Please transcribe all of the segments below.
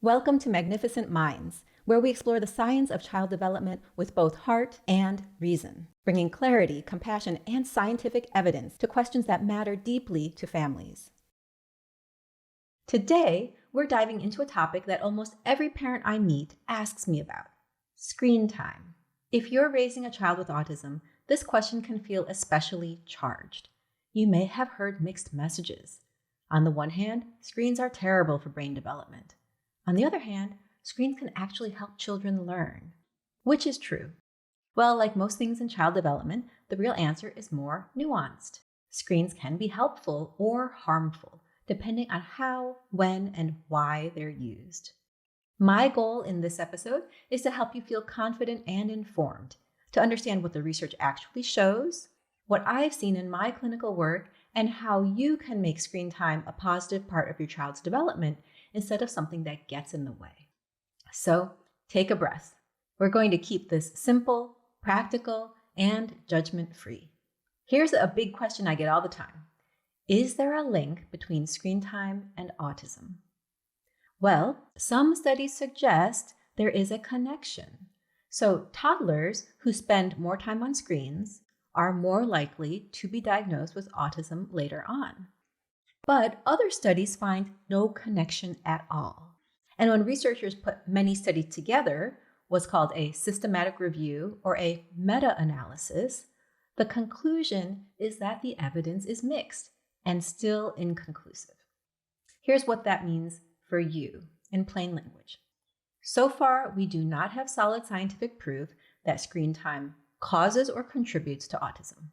Welcome to Magnificent Minds, where we explore the science of child development with both heart and reason, bringing clarity, compassion, and scientific evidence to questions that matter deeply to families. Today, we're diving into a topic that almost every parent I meet asks me about: screen time. If you're raising a child with autism, this question can feel especially charged. You may have heard mixed messages. On the one hand, screens are terrible for brain development. On the other hand, screens can actually help children learn. Which is true? Well, like most things in child development, the real answer is more nuanced. Screens can be helpful or harmful, depending on how, when, and why they're used. My goal in this episode is to help you feel confident and informed, to understand what the research actually shows, what I've seen in my clinical work, and how you can make screen time a positive part of your child's development instead of something that gets in the way. So take a breath. We're going to keep this simple, practical, and judgment-free. Here's a big question I get all the time. Is there a link between screen time and autism? Well, some studies suggest there is a connection. So toddlers who spend more time on screens are more likely to be diagnosed with autism later on. But other studies find no connection at all. And when researchers put many studies together, what's called a systematic review or a meta-analysis, the conclusion is that the evidence is mixed and still inconclusive. Here's what that means for you in plain language. So far, we do not have solid scientific proof that screen time causes or contributes to autism.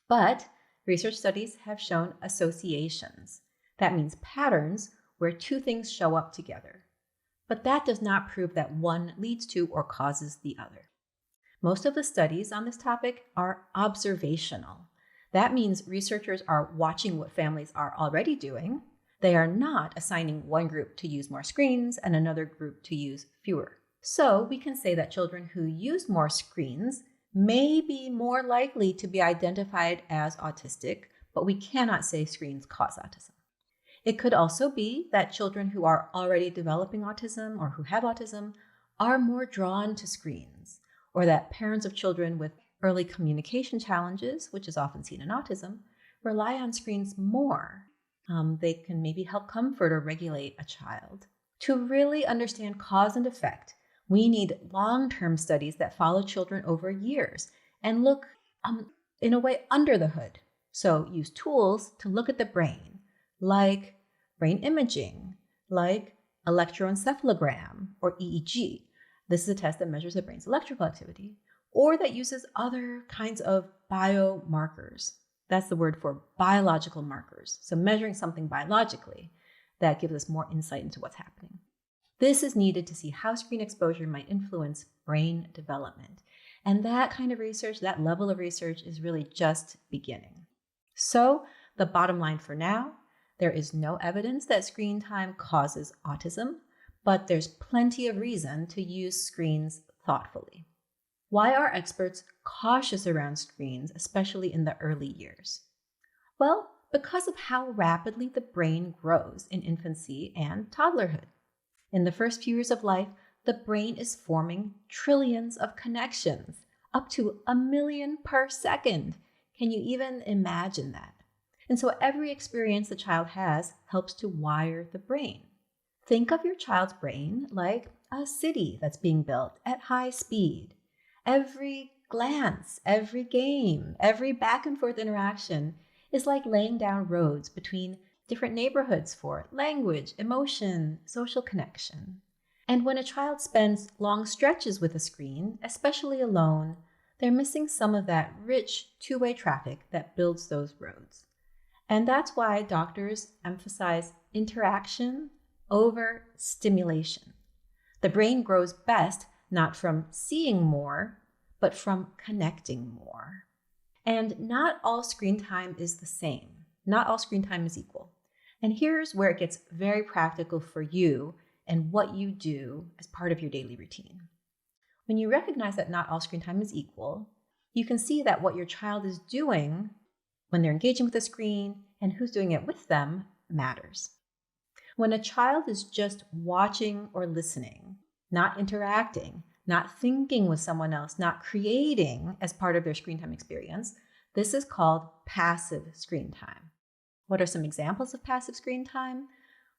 But research studies have shown associations. That means patterns where two things show up together. But that does not prove that one leads to or causes the other. Most of the studies on this topic are observational. That means researchers are watching what families are already doing. They are not assigning one group to use more screens and another group to use fewer. So we can say that children who use more screens may be more likely to be identified as autistic, but we cannot say screens cause autism. It could also be that children who are already developing autism or who have autism are more drawn to screens, or that parents of children with early communication challenges, which is often seen in autism, rely on screens more. They can maybe help comfort or regulate a child. To really understand cause and effect, we need long-term studies that follow children over years and look, in a way, under the hood. So use tools to look at the brain, like brain imaging, like electroencephalogram or EEG. This is a test that measures the brain's electrical activity, or that uses other kinds of biomarkers. That's the word for biological markers. So measuring something biologically that gives us more insight into what's happening. This is needed to see how screen exposure might influence brain development. And that kind of research, that level of research, is really just beginning. So the bottom line for now, there is no evidence that screen time causes autism, but there's plenty of reason to use screens thoughtfully. Why are experts cautious around screens, especially in the early years? Well, because of how rapidly the brain grows in infancy and toddlerhood. In the first few years of life, the brain is forming trillions of connections, up to 1 million per second. Can you even imagine that? And so every experience the child has helps to wire the brain. Think of your child's brain like a city that's being built at high speed. Every glance, every game, every back and forth interaction is like laying down roads between different neighborhoods for language, emotion, social connection. And when a child spends long stretches with a screen, especially alone, they're missing some of that rich two-way traffic that builds those roads. And that's why doctors emphasize interaction over stimulation. The brain grows best not from seeing more, but from connecting more. And not all screen time is the same. Not all screen time is equal. And here's where it gets very practical for you and what you do as part of your daily routine. When you recognize that not all screen time is equal, you can see that what your child is doing when they're engaging with the screen and who's doing it with them matters. When a child is just watching or listening, not interacting, not thinking with someone else, not creating as part of their screen time experience, this is called passive screen time. What are some examples of passive screen time?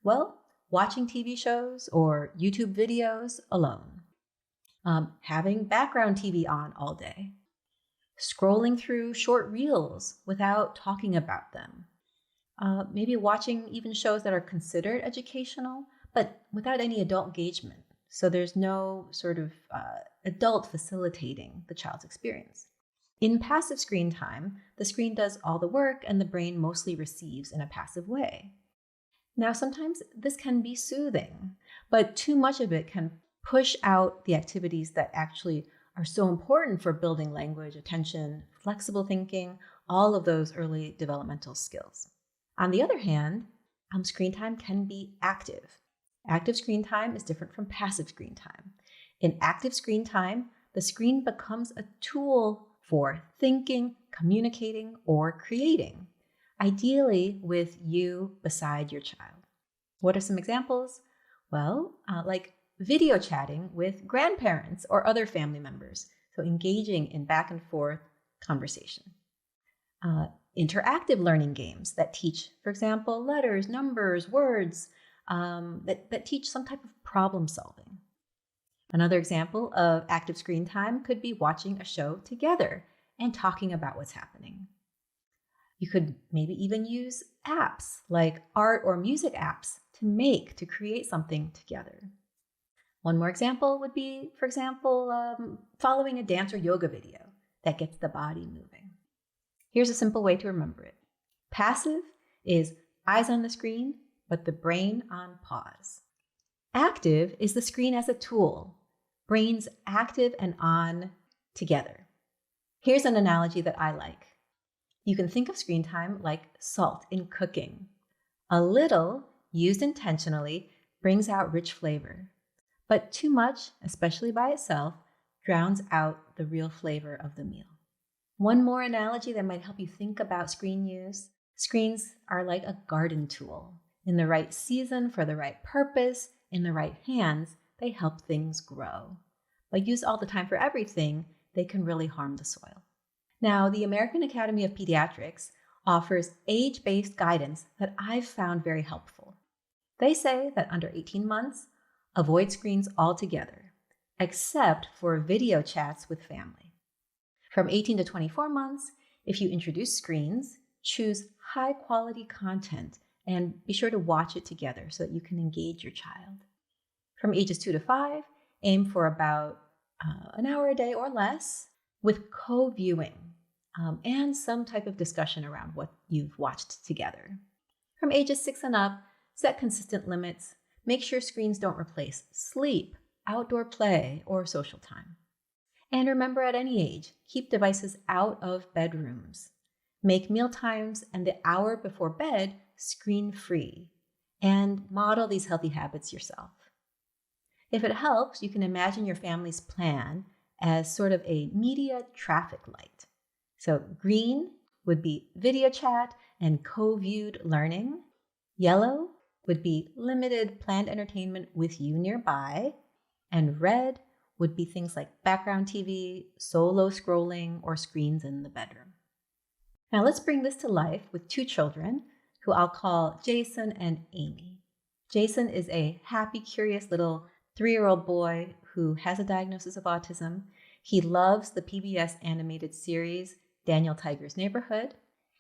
Well, watching TV shows or YouTube videos alone, having background TV on all day, scrolling through short reels without talking about them, maybe watching even shows that are considered educational, but without any adult engagement. So there's no sort of adult facilitating the child's experience. In passive screen time, the screen does all the work and the brain mostly receives in a passive way. Now, sometimes this can be soothing, but too much of it can push out the activities that actually are so important for building language, attention, flexible thinking, all of those early developmental skills. On the other hand, screen time can be active. Active screen time is different from passive screen time. In active screen time, the screen becomes a tool for thinking, communicating, or creating, ideally with you beside your child. What are some examples? Well, like video chatting with grandparents or other family members, so engaging in back and forth conversation. Interactive learning games that teach, for example, letters, numbers, words, that teach some type of problem solving. Another example of active screen time could be watching a show together and talking about what's happening. You could maybe even use apps like art or music apps to create something together. One more example would be, for example, following a dance or yoga video that gets the body moving. Here's a simple way to remember it. Passive is eyes on the screen, but the brain on pause. Active is the screen as a tool, brains active and on together. Here's an analogy that I like. You can think of screen time like salt in cooking. A little, used intentionally, brings out rich flavor. But too much, especially by itself, drowns out the real flavor of the meal. One more analogy that might help you think about screen use. Screens are like a garden tool. In the right season, for the right purpose, in the right hands, they help things grow. But used all the time for everything, they can really harm the soil. Now, the American Academy of Pediatrics offers age-based guidance that I've found very helpful. They say that under 18 months, avoid screens altogether, except for video chats with family. From 18 to 24 months, if you introduce screens, choose high-quality content and be sure to watch it together so that you can engage your child. From ages 2 to 5, aim for about an hour a day or less with co-viewing and some type of discussion around what you've watched together. From ages 6 and up, set consistent limits. Make sure screens don't replace sleep, outdoor play, or social time. And remember, at any age, keep devices out of bedrooms. Make meal times and the hour before bed screen-free, and model these healthy habits yourself. If it helps, you can imagine your family's plan as sort of a media traffic light. So green would be video chat and co-viewed learning. Yellow would be limited planned entertainment with you nearby. And red would be things like background TV, solo scrolling, or screens in the bedroom. Now let's bring this to life with two children who I'll call Jason and Amy. Jason is a happy, curious little 3-year-old boy who has a diagnosis of autism. He loves the PBS animated series, Daniel Tiger's Neighborhood.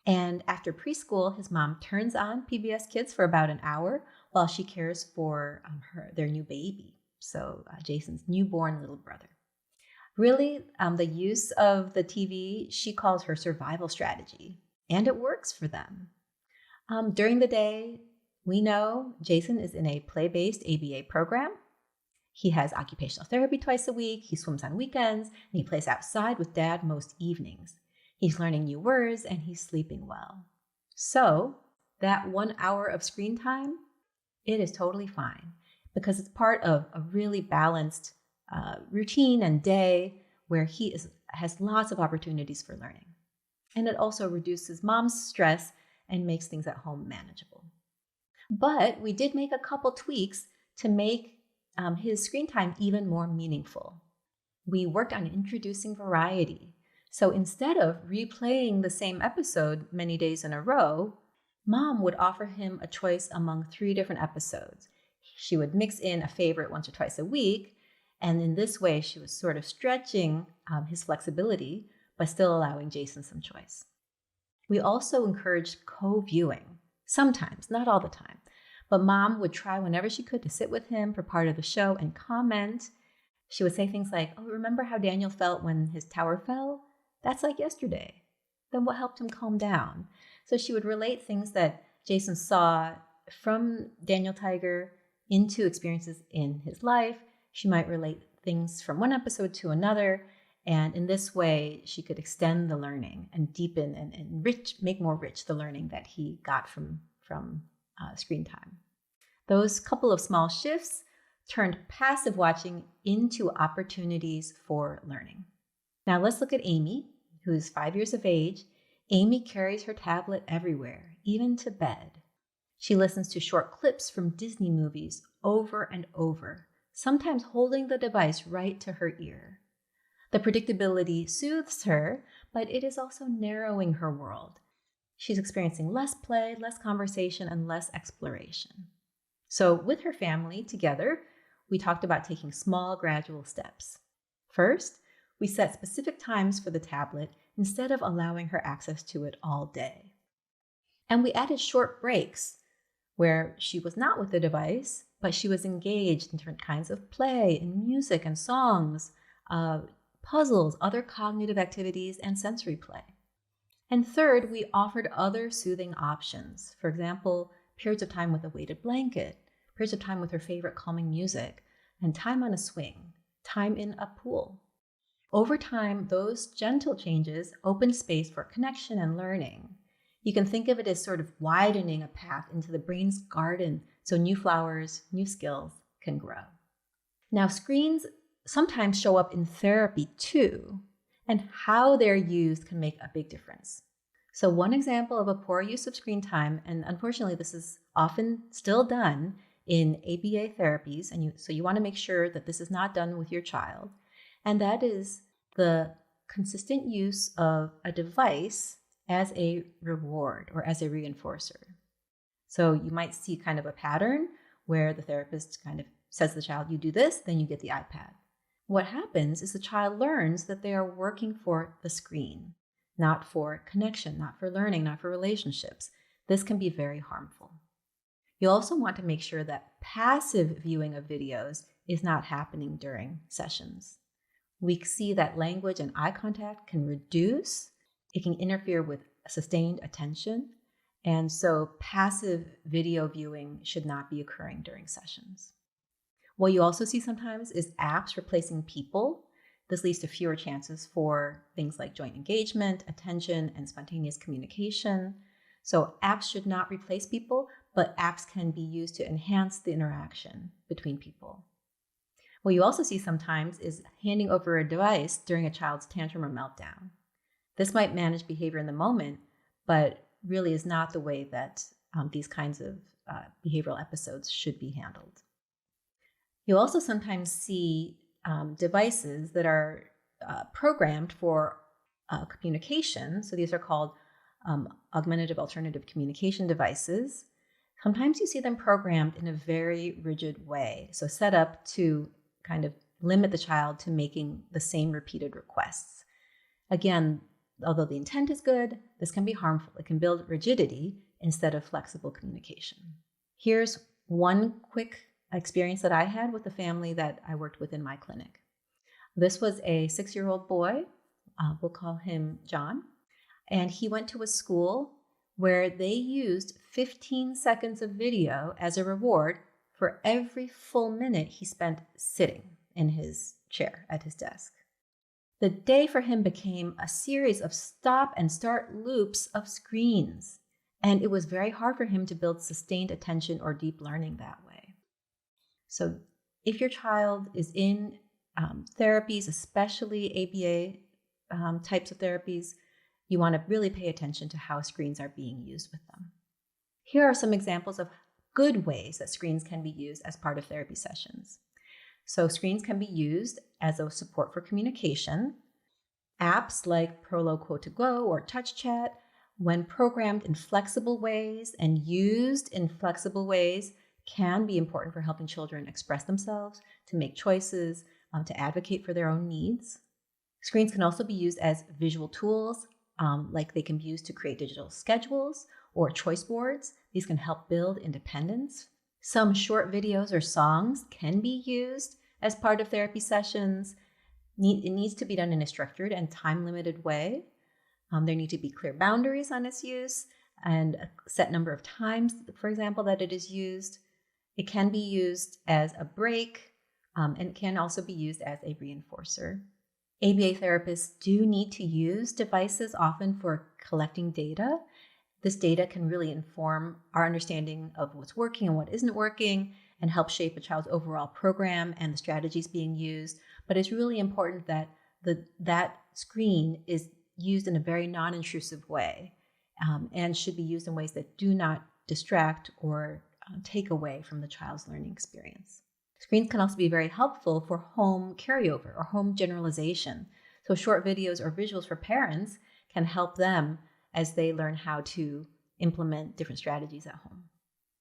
And after preschool, his mom turns on PBS Kids for about an hour while she cares for their new baby. So Jason's newborn little brother. Really, the use of the TV, she calls her survival strategy, and it works for them. During the day, we know Jason is in a play-based ABA program. He has occupational therapy twice a week, he swims on weekends, and he plays outside with Dad most evenings. He's learning new words, and he's sleeping well. So that 1 hour of screen time, it is totally fine because it's part of a really balanced routine and day where he has lots of opportunities for learning. And it also reduces mom's stress and makes things at home manageable. But we did make a couple tweaks to make his screen time even more meaningful. We worked on introducing variety. So instead of replaying the same episode many days in a row, Mom would offer him a choice among 3 different episodes. She would mix in a favorite once or twice a week, and in this way, she was sort of stretching his flexibility, but still allowing Jason some choice. We also encouraged co-viewing, sometimes, not all the time, but Mom would try whenever she could to sit with him for part of the show and comment. She would say things like, "Oh, remember how Daniel felt when his tower fell? That's like yesterday. Then what helped him calm down?" So she would relate things that Jason saw from Daniel Tiger into experiences in his life. She might relate things from one episode to another. And in this way, she could extend the learning and deepen and enrich, make more rich the learning that he got from screen time. Those couple of small shifts turned passive watching into opportunities for learning. Now let's look at Amy, who's 5 years of age. Amy carries her tablet everywhere, even to bed. She listens to short clips from Disney movies over and over, sometimes holding the device right to her ear. The predictability soothes her, but it is also narrowing her world. She's experiencing less play, less conversation, and less exploration. So with her family together, we talked about taking small, gradual steps. First, we set specific times for the tablet instead of allowing her access to it all day. And we added short breaks where she was not with the device, but she was engaged in different kinds of play, in music and songs, puzzles, other cognitive activities, and sensory play. And third, we offered other soothing options. For example, periods of time with a weighted blanket, periods of time with her favorite calming music, and time on a swing, time in a pool. Over time, those gentle changes open space for connection and learning. You can think of it as sort of widening a path into the brain's garden so new flowers, new skills can grow. Now, screens sometimes show up in therapy too, and how they're used can make a big difference. So one example of a poor use of screen time, and unfortunately this is often still done in ABA therapies, and so you want to make sure that this is not done with your child, and that is the consistent use of a device as a reward or as a reinforcer. So you might see kind of a pattern where the therapist kind of says to the child, you do this, then you get the iPad. What happens is the child learns that they are working for the screen, not for connection, not for learning, not for relationships. This can be very harmful. You also want to make sure that passive viewing of videos is not happening during sessions. We see that language and eye contact can reduce, it can interfere with sustained attention, and so passive video viewing should not be occurring during sessions. What you also see sometimes is apps replacing people. This leads to fewer chances for things like joint engagement, attention, and spontaneous communication. So apps should not replace people, but apps can be used to enhance the interaction between people. What you also see sometimes is handing over a device during a child's tantrum or meltdown. This might manage behavior in the moment, but really is not the way that these kinds of behavioral episodes should be handled. You'll also sometimes see devices that are programmed for communication. So these are called augmentative alternative communication devices. Sometimes you see them programmed in a very rigid way. So set up to kind of limit the child to making the same repeated requests. Again, although the intent is good, this can be harmful. It can build rigidity instead of flexible communication. Here's one quick experience that I had with the family that I worked with in my clinic. This was a 6-year-old boy. We'll call him John. And he went to a school where they used 15 seconds of video as a reward for every full minute he spent sitting in his chair at his desk. The day for him became a series of stop and start loops of screens, and it was very hard for him to build sustained attention or deep learning that way. So if your child is in therapies, especially ABA types of therapies, you want to really pay attention to how screens are being used with them. Here are some examples of good ways that screens can be used as part of therapy sessions. So screens can be used as a support for communication. Apps like Prolo Quote to Go or Touch Chat, when programmed in flexible ways and used in flexible ways, can be important for helping children express themselves, to make choices, to advocate for their own needs. Screens can also be used as visual tools, like they can be used to create digital schedules or choice boards. These can help build independence. Some short videos or songs can be used as part of therapy sessions. It needs to be done in a structured and time-limited way. There need to be clear boundaries on its use and a set number of times, for example, that it is used. It can be used as a break, and it can also be used as a reinforcer. ABA therapists do need to use devices often for collecting data. This data can really inform our understanding of what's working and what isn't working and help shape a child's overall program and the strategies being used. But it's really important that that screen is used in a very non-intrusive way and should be used in ways that do not distract or take away from the child's learning experience. Screens can also be very helpful for home carryover or home generalization. So short videos or visuals for parents can help them as they learn how to implement different strategies at home.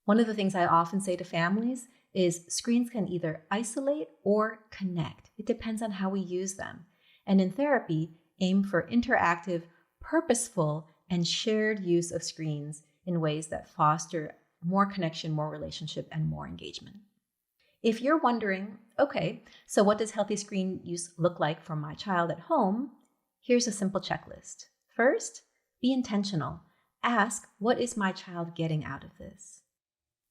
One of the things I often say to families is screens can either isolate or connect. It depends on how we use them. And in therapy, aim for interactive, purposeful, and shared use of screens in ways that foster more connection, more relationship, and more engagement. If you're wondering, okay, so what does healthy screen use look like for my child at home? Here's a simple checklist. First, be intentional. Ask, what is my child getting out of this?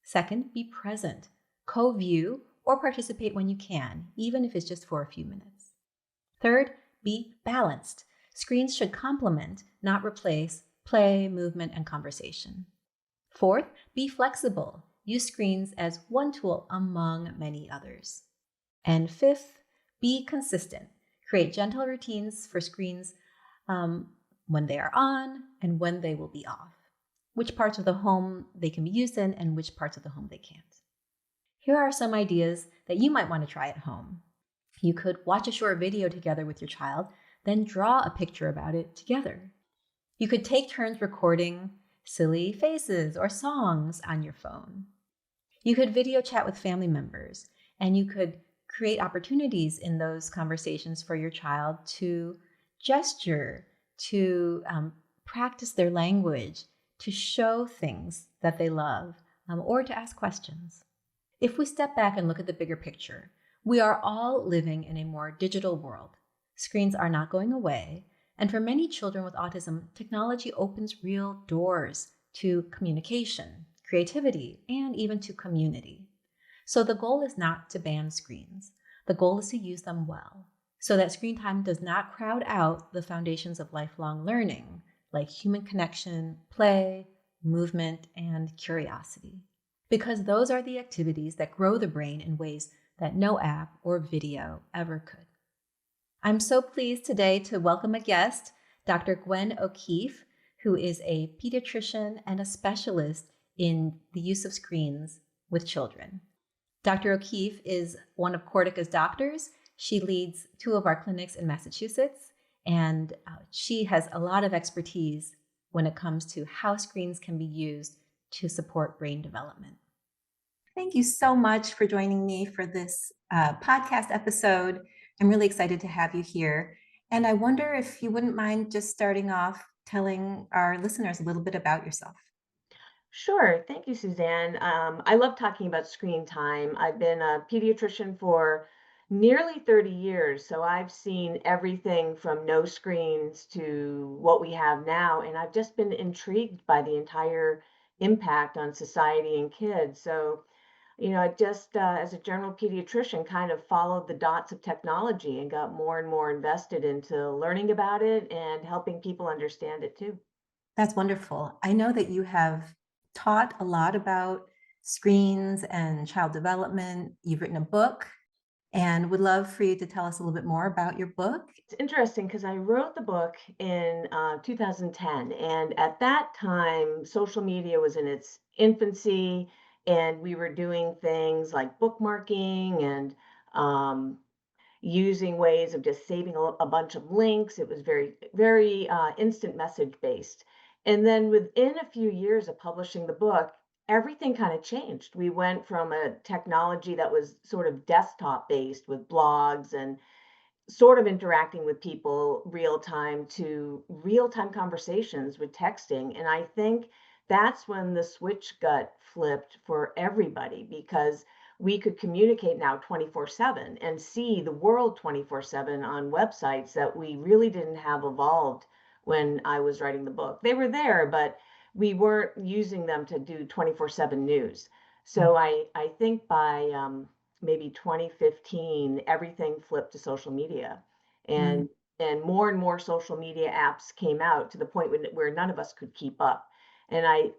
Second, be present. Co-view or participate when you can, even if it's just for a few minutes. Third, be balanced. Screens should complement, not replace, play, movement, and conversation. Fourth, be flexible. Use screens as one tool among many others. And fifth, be consistent. Create gentle routines for screens when they are on and when they will be off. Which parts of the home they can be used in and which parts of the home they can't. Here are some ideas that you might want to try at home. You could watch a short video together with your child, then draw a picture about it together. You could take turns recording silly faces or songs on your phone. You could video chat with family members, and you could create opportunities in those conversations for your child to gesture, to practice their language, to show things that they love, or to ask questions. If we step back and look at the bigger picture, we are all living in a more digital world. Screens are not going away, and for many children with autism, technology opens real doors to communication, creativity, and even to community. So the goal is not to ban screens. The goal is to use them well, so that screen time does not crowd out the foundations of lifelong learning, like human connection, play, movement, and curiosity. Because those are the activities that grow the brain in ways that no app or video ever could. I'm so pleased today to welcome a guest, Dr. Gwen O'Keeffe, who is a pediatrician and a specialist in the use of screens with children. Dr. O'Keeffe is one of Cortica's doctors. She leads 2 of our clinics in Massachusetts, and she has a lot of expertise when it comes to how screens can be used to support brain development. Thank you so much for joining me for this podcast episode. I'm really excited to have you here. And I wonder if you wouldn't mind just starting off telling our listeners a little bit about yourself. Sure. Thank you, Suzanne. I love talking about screen time. I've been a pediatrician for nearly 30 years, so I've seen everything from no screens to what we have now, and I've just been intrigued by the entire impact on society and kids. So, I just, as a general pediatrician, kind of followed the dots of technology and got more and more invested into learning about it and helping people understand it too. That's wonderful. I know that you have taught a lot about screens and child development. You've written a book and would love for you to tell us a little bit more about your book. It's interesting because I wrote the book in 2010, and at that time, social media was in its infancy, and we were doing things like bookmarking and um, using ways of just saving a bunch of links. It was very instant message based. And then within a few years of publishing the book, everything kind of changed. We went from a technology that was sort of desktop based with blogs and sort of interacting with people real time to real time conversations with texting. And I think that's when the switch got flipped for everybody because we could communicate now 24/7 and see the world 24/7 on websites that we really didn't have evolved when I was writing the book. They were there, but we weren't using them to do 24/7 news. So I think by maybe 2015, everything flipped to social media. Mm-hmm. And more social media apps came out to the point where none of us could keep up. And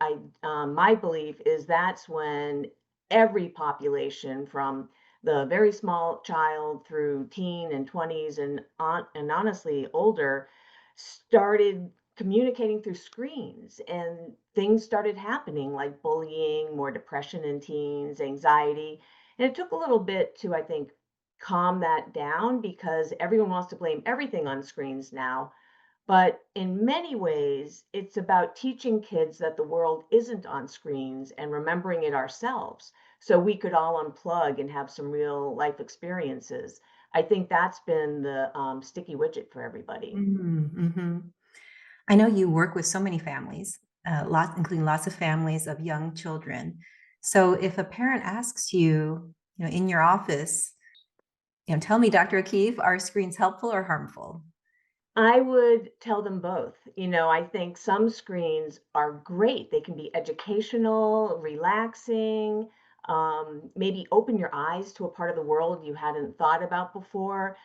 my belief is that's when every population, from the very small child through teen and 20s and honestly older, started communicating through screens, and things started happening like bullying, more depression in teens, anxiety. And it took a little bit to, I think, calm that down because everyone wants to blame everything on screens now. But in many ways, it's about teaching kids that the world isn't on screens and remembering it ourselves so we could all unplug and have some real life experiences. I think that's been the sticky widget for everybody. Mm-hmm. I know you work with so many families, including lots of families of young children. So if a parent asks you, in your office, tell me, Dr. O'Keefe, are screens helpful or harmful? I would tell them both. I think some screens are great. They can be educational, relaxing, maybe open your eyes to a part of the world you hadn't thought about before.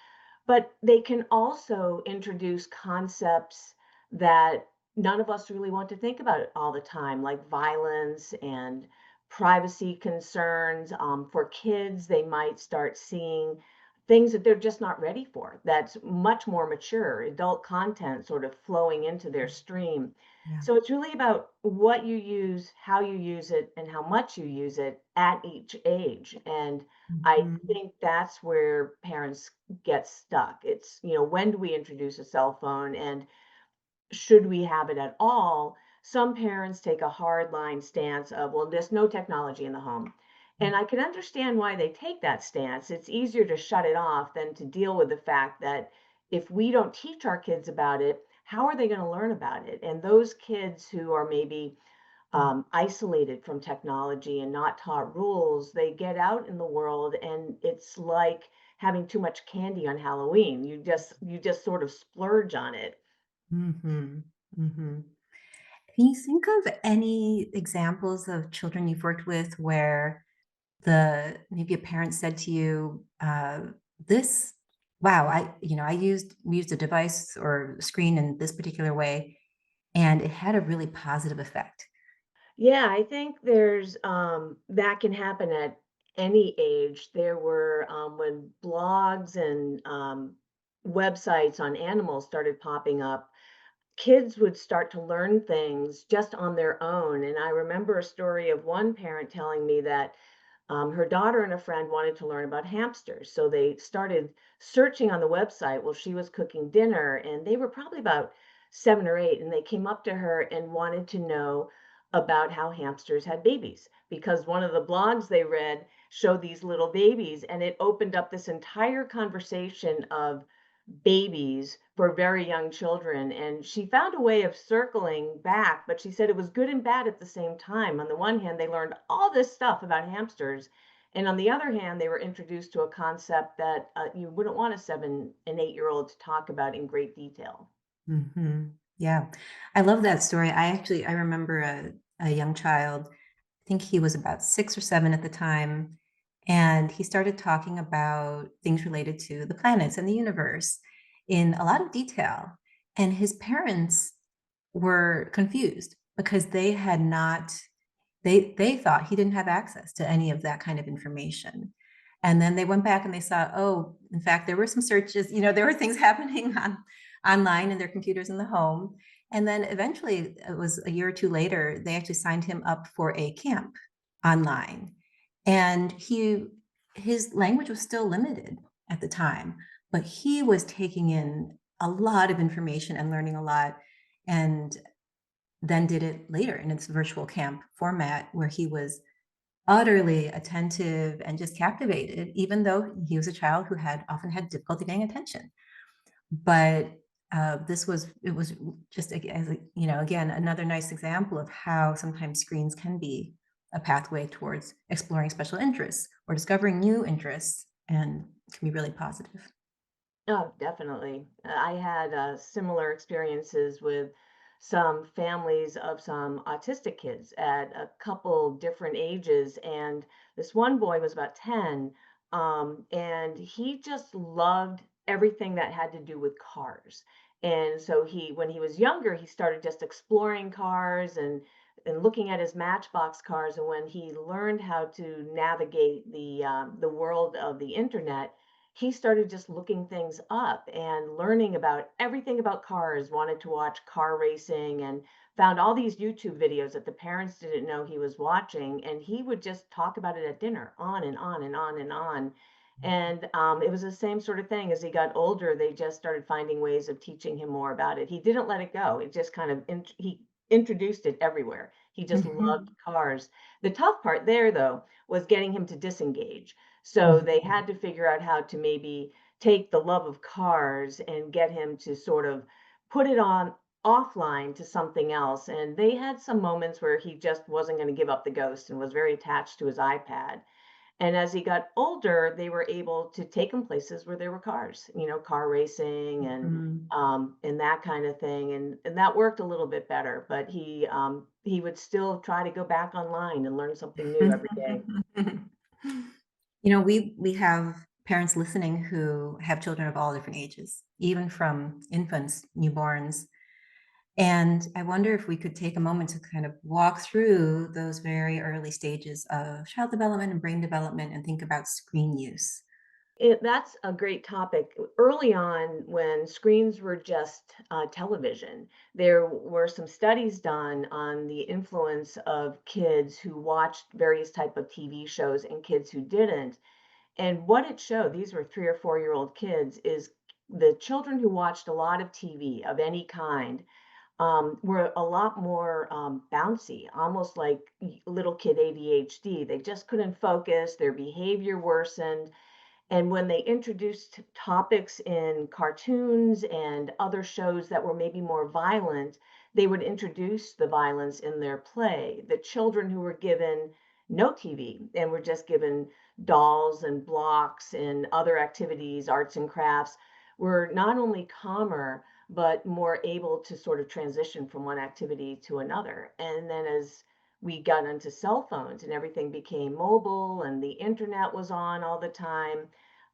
But they can also introduce concepts that none of us really want to think about all the time, like violence and privacy concerns. For kids, they might start seeing things that they're just not ready for. That's much more mature, adult content sort of flowing into their stream. Yeah. So it's really about what you use, how you use it, and how much you use it at each age. And I Mhm. think that's where parents get stuck. It's, when do we introduce a cell phone and should we have it at all? Some parents take a hard line stance of, well, there's no technology in the home. And I can understand why they take that stance. It's easier to shut it off than to deal with the fact that if we don't teach our kids about it, how are they going to learn about it? And those kids who are maybe isolated from technology and not taught rules, they get out in the world and it's like having too much candy on Halloween. You just sort of splurge on it. Mhm. Mhm. Can you think of any examples of children you've worked with where maybe a parent said to you, this, wow, I we used a device or screen in this particular way, and it had a really positive effect. Yeah, I think there's that can happen at any age. There were when blogs and websites on animals started popping up, kids would start to learn things just on their own. And I remember a story of one parent telling me that her daughter and a friend wanted to learn about hamsters. So they started searching on the website while she was cooking dinner, and they were probably about 7 or 8. And they came up to her and wanted to know about how hamsters had babies because one of the blogs they read showed these little babies, and it opened up this entire conversation of babies for very young children. And she found a way of circling back, but she said it was good and bad at the same time. On the one hand, they learned all this stuff about hamsters. And on the other hand, they were introduced to a concept that you wouldn't want a 7 and 8-year-old to talk about in great detail. Mhm. Yeah. I love that story. I remember a young child, I think he was about 6 or 7 at the time, and he started talking about things related to the planets and the universe in a lot of detail, and his parents were confused because they thought he didn't have access to any of that kind of information. And then they went back and they saw, oh, in fact, there were some searches, there were things happening online in their computers in the home. And then eventually, it was a year or two later, they actually signed him up for a camp online. And his language was still limited at the time, but he was taking in a lot of information and learning a lot, and then did it later in its virtual camp format where he was utterly attentive and just captivated, even though he was a child who had often had difficulty paying attention. But it was just as again, another nice example of how sometimes screens can be a pathway towards exploring special interests or discovering new interests, and can be really positive. Oh, definitely. I had similar experiences with some families of some autistic kids at a couple different ages. And this one boy was about 10, and he just loved everything that had to do with cars. And so when he was younger, he started just exploring cars and looking at his Matchbox cars. And when he learned how to navigate the world of the internet, he started just looking things up and learning about everything about cars, wanted to watch car racing and found all these YouTube videos that the parents didn't know he was watching. And he would just talk about it at dinner, on and on and on and on. And it was the same sort of thing. As he got older, they just started finding ways of teaching him more about it. He didn't let it go. It just kind of, he introduced it everywhere. He just loved Mhm. cars. The tough part there, though, was getting him to disengage. So Mhm. they had to figure out how to maybe take the love of cars and get him to sort of put it on offline to something else. And they had some moments where he just wasn't going to give up the ghost and was very attached to his iPad. And as he got older, they were able to take him places where there were cars, car racing Mhm. and that kind of thing. And that worked a little bit better, but he would still try to go back online and learn something new every day. We have parents listening who have children of all different ages, even from infants, newborns. And I wonder if we could take a moment to kind of walk through those very early stages of child development and brain development and think about screen use. That's a great topic. Early on, when screens were just television, there were some studies done on the influence of kids who watched various type of TV shows and kids who didn't. And what it showed, these were 3 or 4-year-old kids, is the children who watched a lot of TV of any kind were a lot more bouncy, almost like little kid ADHD. They just couldn't focus, their behavior worsened, and when they introduced topics in cartoons and other shows that were maybe more violent, they would introduce the violence in their play. The children who were given no TV and were just given dolls and blocks and other activities, arts and crafts, were not only calmer, but more able to sort of transition from one activity to another. And then as we got into cell phones and everything became mobile and the internet was on all the time,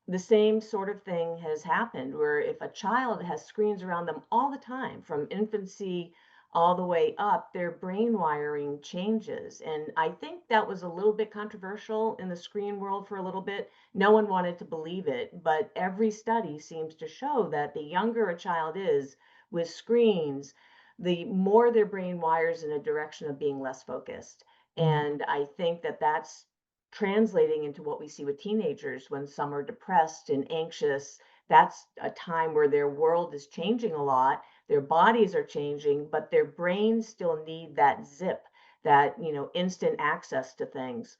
the same sort of thing has happened where if a child has screens around them all the time from infancy all the way up, their brain wiring changes. And I think that was a little bit controversial in the screen world for a little bit. No one wanted to believe it, but every study seems to show that the younger a child is with screens, the more their brain wires in a direction of being less focused. Mm. And I think that that's translating into what we see with teenagers when some are depressed and anxious. That's a time where their world is changing a lot. Their bodies are changing, but their brains still need that zip, that, instant access to things.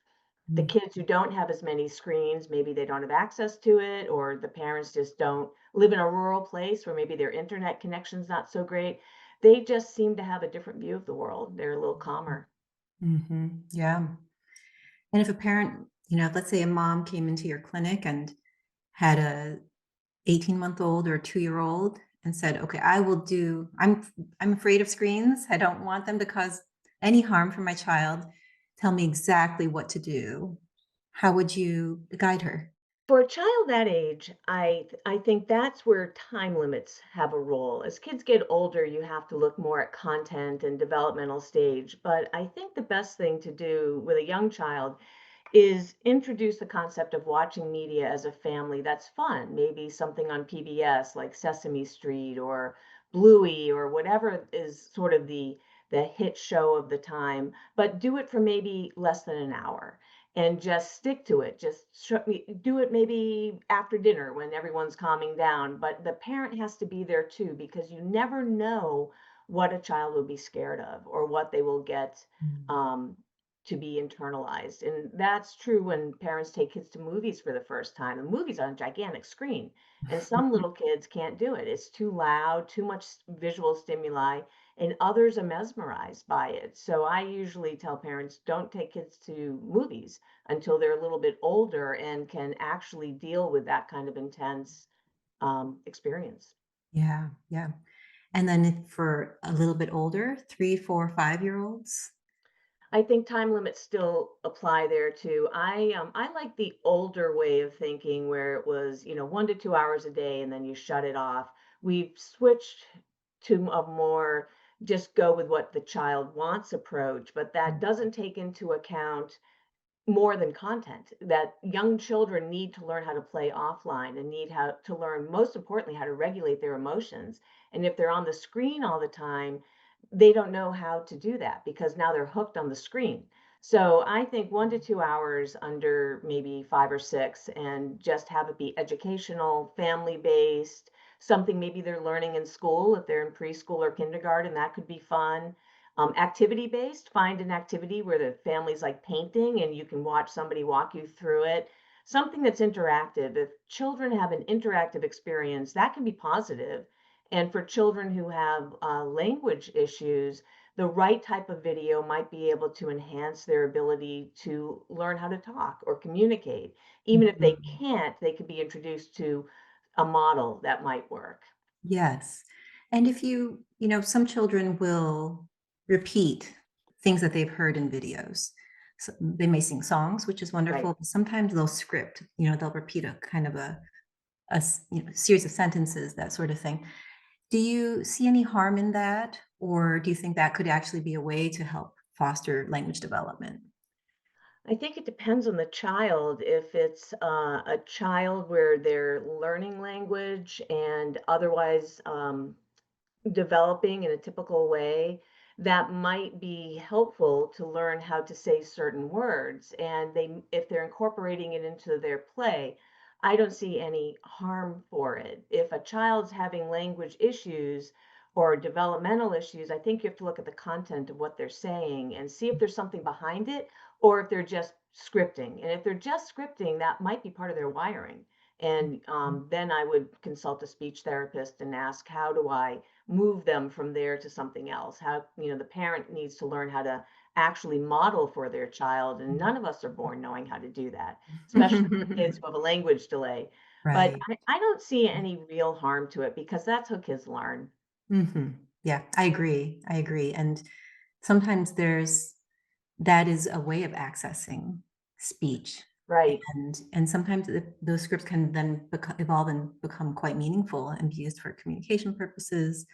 The Mm. kids who don't have as many screens, maybe they don't have access to it, or the parents just don't live in a rural place where maybe their internet connection's not so great. They just seem to have a different view of the world. They're a little calmer. Mhm. Yeah. And if a parent, let's say a mom came into your clinic and had a 18-month-old or a 2-year-old and said, "Okay, I'm afraid of screens. I don't want them to cause any harm for my child. Tell me exactly what to do." How would you guide her? For a child that age, I think that's where time limits have a role. As kids get older, you have to look more at content and developmental stage, but I think the best thing to do with a young child is introduce the concept of watching media as a family that's fun. Maybe something on PBS like Sesame Street or Bluey or whatever is sort of the hit show of the time, but do it for maybe less than an hour and just stick to it. Do it maybe after dinner when everyone's calming down, but the parent has to be there too, because you never know what a child will be scared of or what they will get Mm. um, to be internalized. And that's true when parents take kids to movies for the first time. The movie's on a gigantic screen, and some little kids can't do it. It's too loud, too much visual stimuli, and others are mesmerized by it. So I usually tell parents, don't take kids to movies until they're a little bit older and can actually deal with that kind of intense experience. Yeah, yeah. And then for a little bit older, 3, 4, 5 year olds. I think time limits still apply there too. I like the older way of thinking where it was, 1 to 2 hours a day and then you shut it off. We've switched to a more just go with what the child wants approach, but that doesn't take into account more than content, that young children need to learn how to play offline and need how to learn, most importantly, how to regulate their emotions. And if they're on the screen all the time, they don't know how to do that because now they're hooked on the screen. So I think 1 to 2 hours under maybe 5 or 6, and just have it be educational, family based, something maybe they're learning in school if they're in preschool or kindergarten, that could be fun. Activity based, find an activity where the family's like painting and you can watch somebody walk you through it. Something that's interactive. If children have an interactive experience, that can be positive. And for children who have language issues, the right type of video might be able to enhance their ability to learn how to talk or communicate. Even if they Mhm. can't, they could be introduced to a model that might work. Yes. And if some children will repeat things that they've heard in videos. So they may sing songs, which is Right. wonderful, but sometimes they'll script, they'll repeat a kind of series of sentences, that sort of thing. Do you see any harm in that? Or do you think that could actually be a way to help foster language development? I think it depends on the child. If it's a child where they're learning language and otherwise developing in a typical way, that might be helpful to learn how to say certain words. And if they're incorporating it into their play, I don't see any harm for it. If a child's having language issues or developmental issues, I think you have to look at the content of what they're saying and see if there's something behind it or if they're just scripting. And if they're just scripting, that might be part of their wiring. And then I would consult a speech therapist and ask, how do I move them from there to something else? How, the parent needs to learn how to actually model for their child. And none of us are born knowing how to do that, especially kids who have a language delay. But Right. I don't see any real harm to it because that's how kids learn. Yeah, I agree. I agree. And sometimes that is a way of accessing speech. Right. And sometimes those scripts can then evolve and become quite meaningful and be used for communication purposes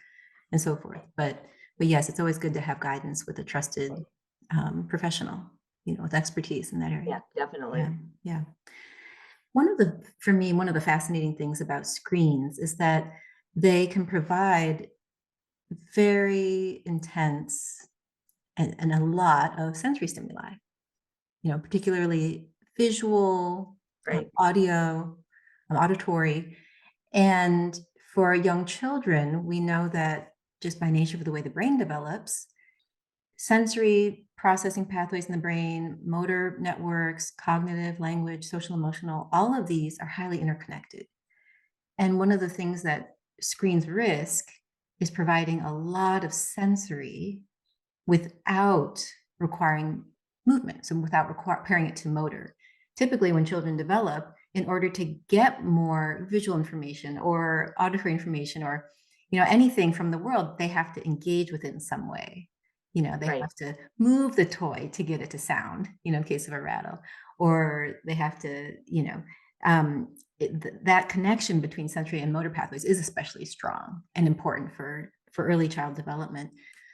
and so forth. But yes, it's always good to have guidance with a trusted professional, with expertise in that Yeah, area. Yeah, definitely. yeah. For me, one of the fascinating things about screens is that they can provide very intense and a lot of sensory stimuli, particularly visual, Right. audio, auditory. And for young children, we know that just by nature of the way the brain develops, sensory processing pathways in the brain, motor networks, cognitive, language, social, emotional, all of these are highly interconnected. And one of the things that screens risk is providing a lot of sensory without requiring movement, so without pairing it to motor. Typically, when children develop, in order to get more visual information or auditory information or anything from the world, they have to engage with it in some way. They Right. have to move the toy to get it to sound, in case of a rattle, or they have to, that connection between sensory and motor pathways is especially strong and important for early child development.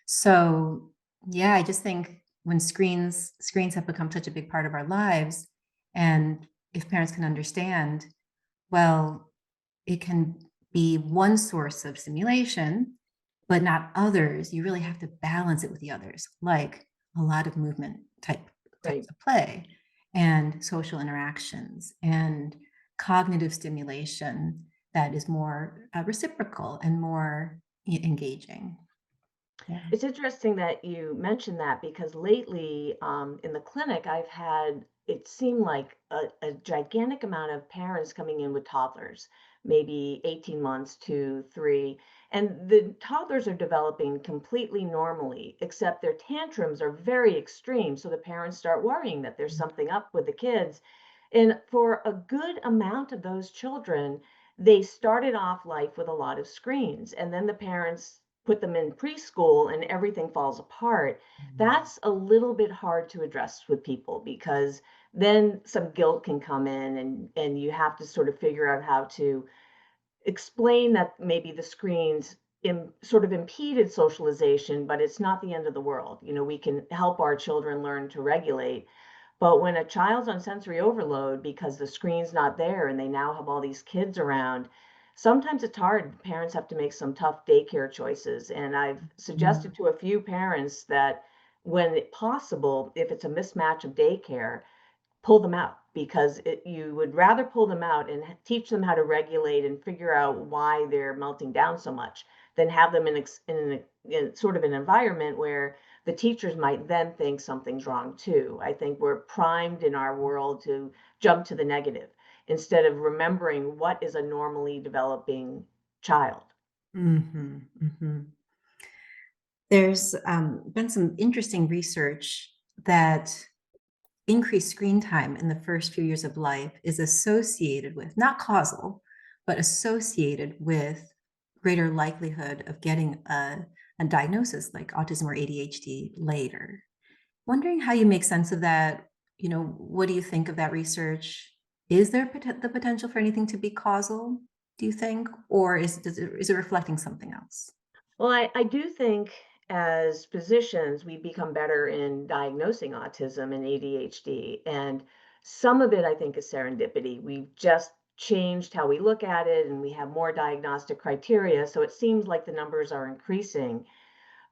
So yeah, I just think when screens have become such a big part of our lives, and if parents can understand, well, it can be one source of stimulation, but not others. You really have to balance it with the others, like a lot of movement types Right. of play and social interactions and cognitive stimulation that is more reciprocal and more engaging. Yeah. It's interesting that you mentioned that because lately, in the clinic, I've had it seem like a gigantic amount of parents coming in with toddlers, maybe 18 months to 3. And the toddlers are developing completely normally, except their tantrums are very extreme. So the parents start worrying that there's something up with the kids. And for a good amount of those children, they started off life with a lot of screens, and then the parents put them in preschool and everything falls apart. Mm. That's a little bit hard to address with people because then some guilt can come in and you have to sort of figure out how to explain that maybe the screens sort of impeded socialization, but it's not the end of the world. You know, we can help our children learn to regulate, but when a child's on sensory overload because the screen's not there and they now have all these kids around, sometimes it's hard. Parents have to make some tough daycare choices. And I've Mm. suggested to a few parents that when possible, if it's a mismatch of daycare, pull them out because you would rather pull them out and teach them how to regulate and figure out why they're melting down so much than have them in sort of an environment where the teachers might then think something's wrong too. I think we're primed in our world to jump to the negative instead of remembering what is a normally developing child. Mhm, mhm. There's been some interesting research that increased screen time in the first few years of life is associated with, not causal, but associated with greater likelihood of getting a diagnosis like autism or ADHD later. Wondering how you make sense of that. What do you think of that research? Is there the potential for anything to be causal, do you think? Or is it reflecting something else? Well, I do think as physicians, we become better in diagnosing autism and ADHD. And some of it, I think, is serendipity. We've just changed how we look at it and we have more diagnostic criteria. So it seems like the numbers are increasing.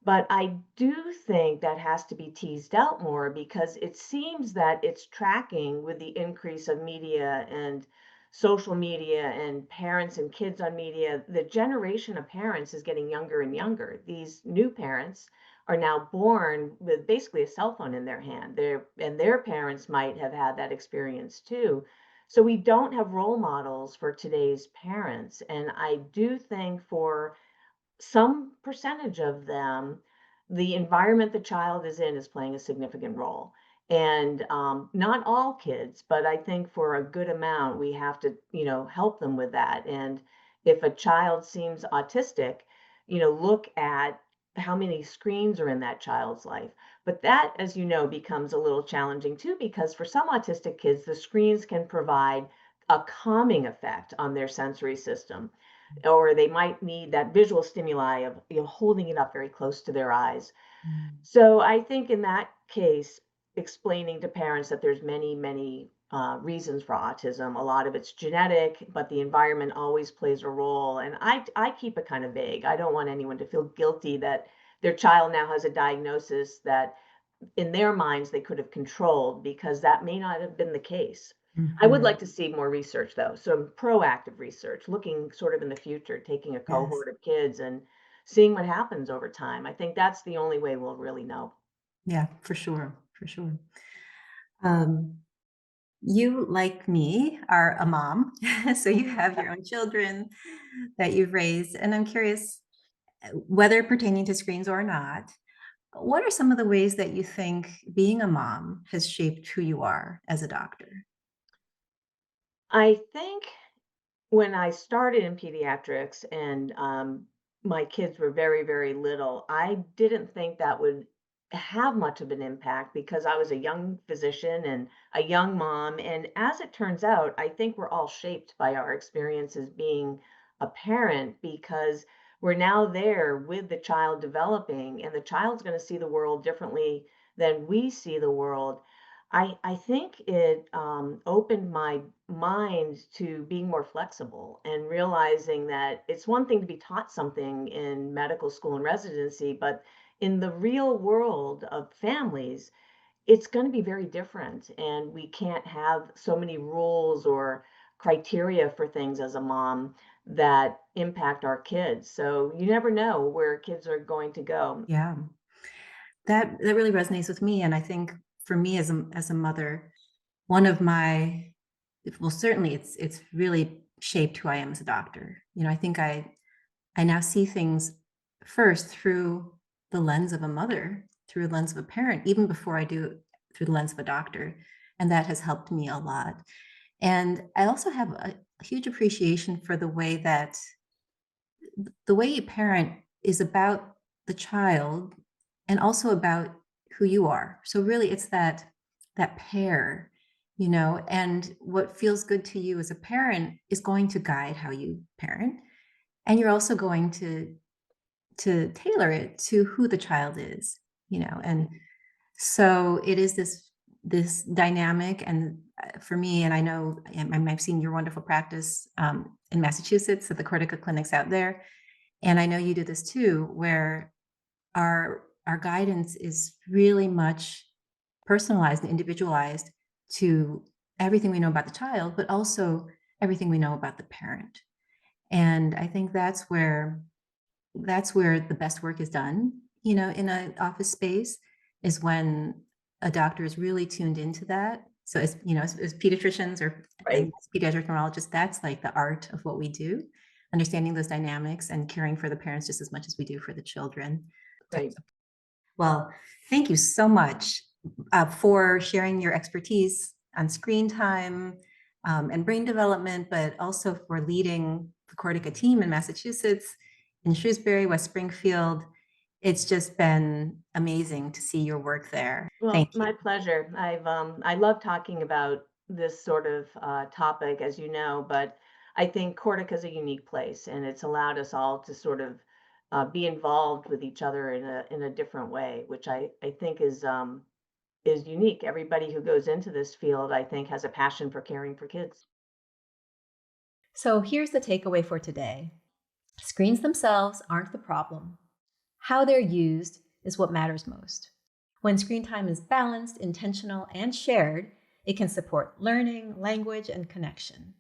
But I do think that has to be teased out more because it seems that it's tracking with the increase of media and social media and parents and kids on media. The generation of parents is getting younger and younger. These new parents are now born with basically a cell phone in their hand. Their parents might have had that experience too. So we don't have role models for today's parents. And I do think for some percentage of them, the environment the child is in is playing a significant role. And not all kids, but I think for a good amount, we have to, help them with that. And if a child seems autistic, look at how many screens are in that child's life. But that, as you know, becomes a little challenging too, because for some autistic kids, the screens can provide a calming effect on their sensory system, or they might need that visual stimuli of holding it up very close to their eyes. Mm. So I think in that case, explaining to parents that there's many reasons for autism. A lot of it's genetic, but the environment always plays a role. And I keep it kind of vague. I don't want anyone to feel guilty that their child now has a diagnosis that in their minds they could have controlled because that may not have been the case. I would Mhm. like to see more research though, some proactive research, looking sort of in the future, taking a Yes. cohort of kids and seeing what happens over time. I think that's the only way we'll really know. Yeah, for sure, for sure. Um, you, like me, are a mom, so you have your own children that you've raised, and I'm curious, whether pertaining to screens or not, what are some of the ways that you think being a mom has shaped who you are as a doctor? I think when I started in pediatrics and my kids were very little, I didn't think that would have much of an impact because I was a young physician and a young mom. And as it turns out, I think we're all shaped by our experiences being a parent because we're now there with the child developing, and the child's going to see the world differently than we see the world. I think it opened my mind to being more flexible and realizing that it's one thing to be taught something in medical school and residency, but in the real world of families, it's going to be very different. And we can't have so many rules or criteria for things as a mom that impact our kids. So you never know where kids are going to go. Yeah, that really resonates with me, and I think for me as a mother, one of my well, certainly it's really shaped who I am as a doctor. You know, I think I now see things first through the lens of a mother, through the lens of a parent, even before I do through the lens of a doctor, and that has helped me a lot. And I also have a huge appreciation for the way you parent is about the child and also about who you are. So really it's that pair, you know, and what feels good to you as a parent is going to guide how you parent. And you're also going to tailor it to who the child is, you know. And so it is this dynamic, and for me, and I know I've seen your wonderful practice in Massachusetts at the Cortica clinics out there, and I know you do this too, where our guidance is really much personalized and individualized to everything we know about the child, but also everything we know about the parent. And I think that's where the best work is done, you know, in an office space, is when a doctor is really tuned into that. So as you know, as pediatricians or Right. and as pediatric neurologists, that's like the art of what we do, understanding those dynamics and caring for the parents just as much as we do for the children. Right. Well, thank you so much for sharing your expertise on screen time and brain development, but also for leading the Cortica team in Massachusetts, in Shrewsbury, West Springfield. It's just been amazing to see your work there. Well, Thank my you. pleasure. I love talking about this sort of topic, as you know, but I think Cortica is a unique place, and it's allowed us all to sort of be involved with each other in a different way, which I think is unique. Everybody who goes into this field, I think, has a passion for caring for kids. So here's the takeaway for today. Screens themselves aren't the problem. How they're used is what matters most. When screen time is balanced, intentional, and shared, it can support learning, language, and connection.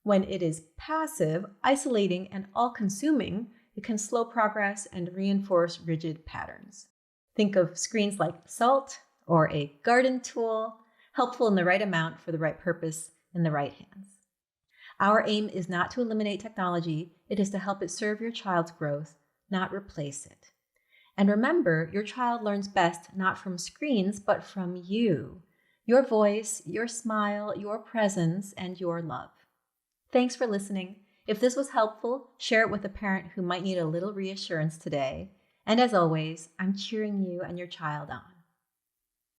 When it is passive, isolating, and all consuming, it can slow progress and reinforce rigid patterns. Think of screens like salt or a garden tool, helpful in the right amount for the right purpose in the right hands. Our aim is not to eliminate technology, it is to help it serve your child's growth, not replace it. And remember, your child learns best not from screens, but from you. Your voice, your smile, your presence, and your love. Thanks for listening. If this was helpful, share it with a parent who might need a little reassurance today. And as always, I'm cheering you and your child on.